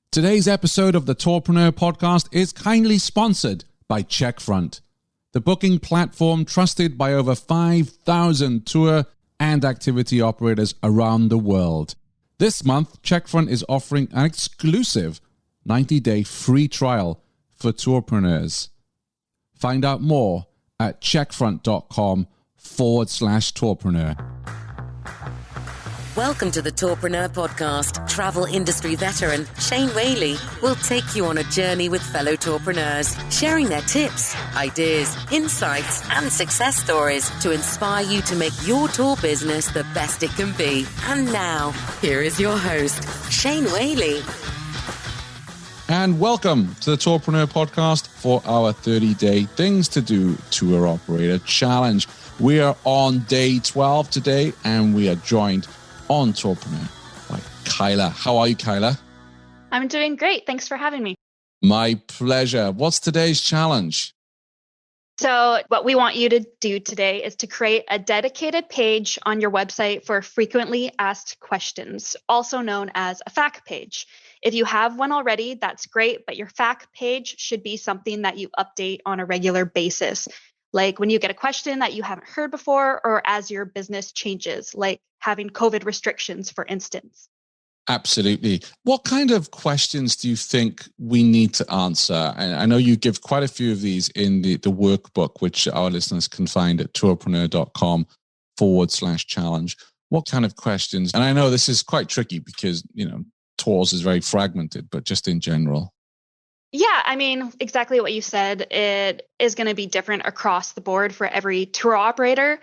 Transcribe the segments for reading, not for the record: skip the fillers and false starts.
Today's episode of the Tourpreneur podcast is kindly sponsored by Checkfront, the booking platform trusted by over 5,000 tour and activity operators around the world. This month, Checkfront is offering an exclusive 90-day free trial for tourpreneurs. Find out more at checkfront.com/tourpreneur. Welcome to the Tourpreneur podcast. Travel industry veteran Shane Whaley will take you on a journey with fellow tourpreneurs, sharing their tips, ideas, insights, and success stories to inspire you to make your tour business the best it can be. And now, here is your host, Shane Whaley. And welcome to the Tourpreneur podcast for our 30-day Things to Do Tour Operator Challenge. We are on day 12 today, and we are joined on Tourpreneur by Kyla. How are you, Kyla? I'm doing great. Thanks for having me. My pleasure. What's today's challenge? So what we want you to do today is to create a dedicated page on your website for frequently asked questions, also known as a FAQ page. If you have one already, that's great, but your FAQ page should be something that you update on a regular basis. Like when you get a question that you haven't heard before, or as your business changes, like having COVID restrictions, for instance. Absolutely. What kind of questions do you think we need to answer? And I know you give quite a few of these in the workbook, which our listeners can find at tourpreneur.com/challenge. What kind of questions? And I know this is quite tricky because, tours is very fragmented, but just in general. Yeah, I mean, exactly what you said. It is going to be different across the board for every tour operator.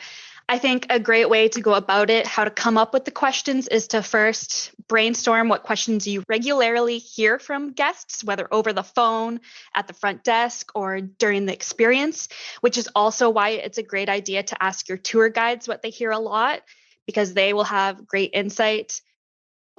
I think a great way to go about it, how to come up with the questions, is to first brainstorm what questions you regularly hear from guests, whether over the phone, at the front desk, or during the experience, which is also why it's a great idea to ask your tour guides what they hear a lot, because they will have great insight.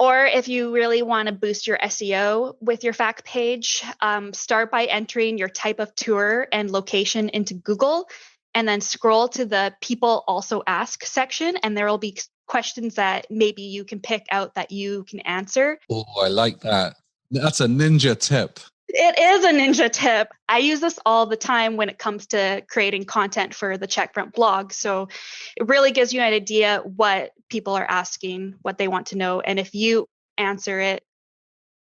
Or if you really want to boost your SEO with your FAQ page, start by entering your type of tour and location into Google, and then scroll to the People Also Ask section, and there will be questions that maybe you can pick out that you can answer. Oh, I like that. That's a ninja tip. It is a ninja tip. I use this all the time when it comes to creating content for the Checkfront blog. So it really gives you an idea what people are asking, what they want to know. And if you answer it,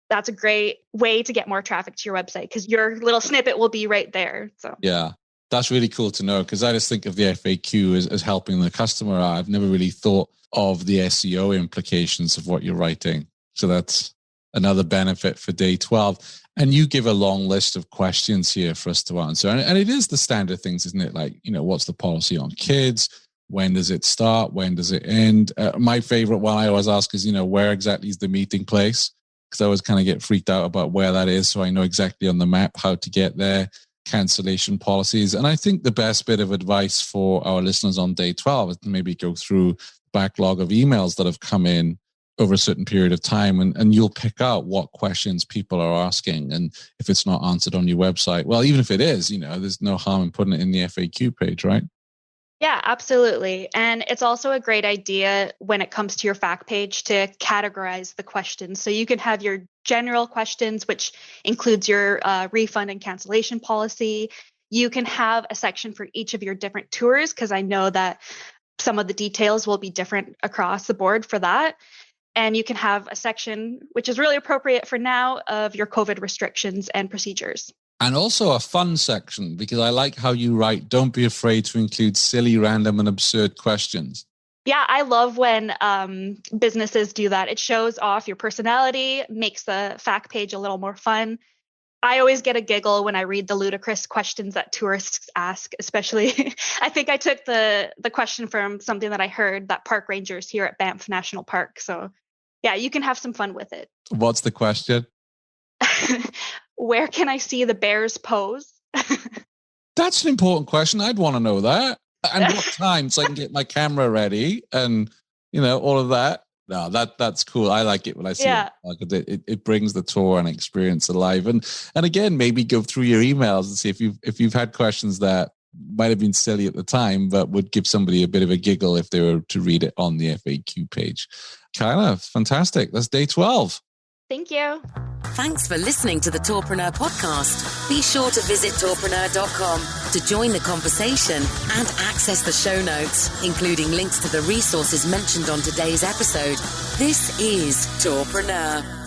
that's a great way to get more traffic to your website because your little snippet will be right there. So yeah, that's really cool to know because I just think of the FAQ as helping the customer out. I've never really thought of the SEO implications of what you're writing. So that's another benefit for day 12. And you give a long list of questions here for us to answer. And it is the standard things, isn't it? Like, what's the policy on kids? When does it start? When does it end? My favorite one I always ask is, where exactly is the meeting place? Because I always kind of get freaked out about where that is. So I know exactly on the map how to get there, cancellation policies. And I think the best bit of advice for our listeners on day 12 is to maybe go through backlog of emails that have come in over a certain period of time, and you'll pick out what questions people are asking. And if it's not answered on your website, well, even if it is, there's no harm in putting it in the FAQ page, right? Yeah, absolutely. And it's also a great idea when it comes to your FAQ page to categorize the questions. So you can have your general questions, which includes your refund and cancellation policy. You can have a section for each of your different tours, because I know that some of the details will be different across the board for that. And you can have a section, which is really appropriate for now, of your COVID restrictions and procedures. And also a fun section, because I like how you write, don't be afraid to include silly, random, and absurd questions. Yeah, I love when businesses do that. It shows off your personality, makes the FAQ page a little more fun. I always get a giggle when I read the ludicrous questions that tourists ask, especially. I think I took the question from something that I heard that park rangers here at Banff National Park. So yeah, you can have some fun with it. What's the question? Where can I see the bears pose? That's an important question. I'd want to know that. And what time, so I can get my camera ready and, all of that. No, that's cool. I like it when I see it. It brings the tour and experience alive. And again, maybe go through your emails and see if you've had questions that might have been silly at the time, but would give somebody a bit of a giggle if they were to read it on the FAQ page. Kyla, fantastic. That's day 12. Thank you. Thanks for listening to the Tourpreneur podcast. Be sure to visit tourpreneur.com to join the conversation and access the show notes, including links to the resources mentioned on today's episode. This is Tourpreneur.